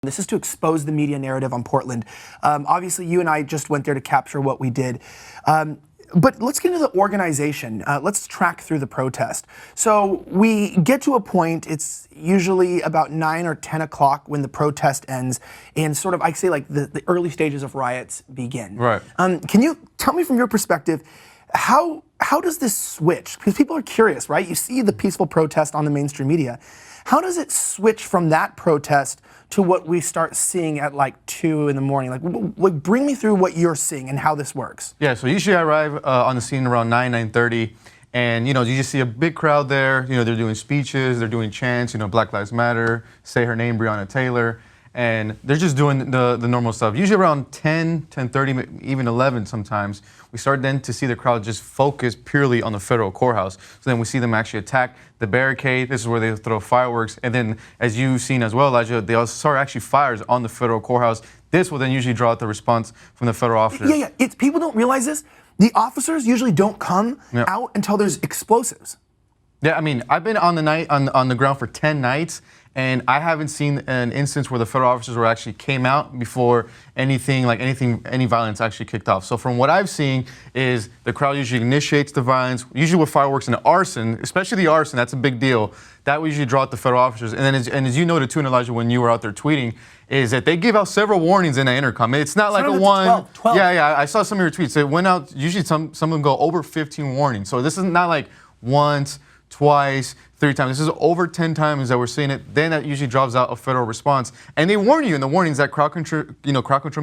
This is to expose the media narrative on Portland. Obviously, you and I just went there to capture what we did. But let's get into the organization. Let's track through the protest. So we get to a point, it's usually about 9 or 10 o'clock when the protest ends, and sort of, I say like the early stages of riots begin. Right. Can you tell me from your perspective, how does this switch? Because people are curious, right? You see the peaceful protest on the mainstream media. How does it switch from that protest to what we start seeing at like 2 in the morning? Like bring me through what you're seeing and how this works. Yeah, so usually I arrive on the scene around 9:30, and you just see a big crowd there. They're doing speeches, they're doing chants, Black Lives Matter, say her name, Breonna Taylor, and they're just doing the normal stuff. Usually around 10, 10:30, even 11 sometimes, we start then to see the crowd just focus purely on the federal courthouse. So then we see them actually attack the barricade. This is where they throw fireworks. And then, as you've seen as well, Elijah, they also start actually fires on the federal courthouse. This will then usually draw out the response from the federal officers. Yeah. People don't realize this. The officers usually don't come out until there's explosives. Yeah, I mean, I've been on the ground for 10 nights, and I haven't seen an instance where the federal officers actually came out before any violence actually kicked off. So from what I've seen is the crowd usually initiates the violence, usually with fireworks and arson, especially the arson, that's a big deal. That would usually draw out the federal officers. And then as you noted too, Elijah, when you were out there tweeting, is that they give out several warnings in the intercom. It's not like a one. 12. Yeah, I saw some of your tweets. It went out, usually some of them go over 15 warnings. So this is not like once, twice, 3 times. This is over 10 times that we're seeing it. Then that usually drives out a federal response. And they warn you in the warnings that crowd control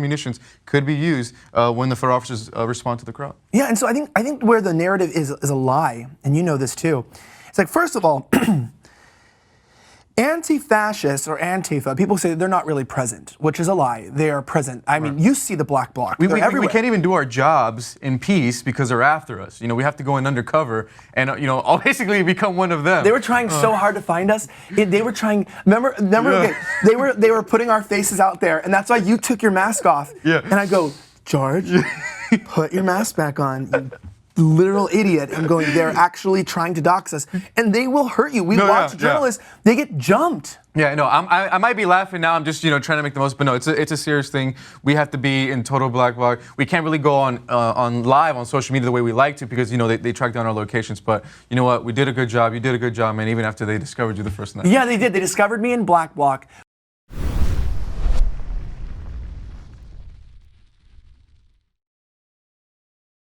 munitions could be used when the federal officers respond to the crowd. Yeah, and so I think where the narrative is a lie, and you know this too. It's like, first of all, anti-fascists or Antifa, people say they're not really present, which is a lie. They are present. I mean, you see the black bloc. We can't even do our jobs in peace because they're after us. We have to go in undercover and I'll basically become one of them. They were trying so hard to find us. They were trying. Remember? Okay, they were putting our faces out there, and that's why you took your mask off. Yeah. And I go, George, put your mask back on. You literal idiot. I'm going, they're actually trying to dox us, and they will hurt you. We watch journalists, they get jumped. Yeah, no, I might be laughing now. I'm just, trying to make the most, but no, it's a serious thing. We have to be in total black bloc. We can't really go on live on social media the way we like to because, they track down our locations. But you know what? We did a good job. You did a good job, man, even after they discovered you the first night. Yeah, they did. They discovered me in black bloc.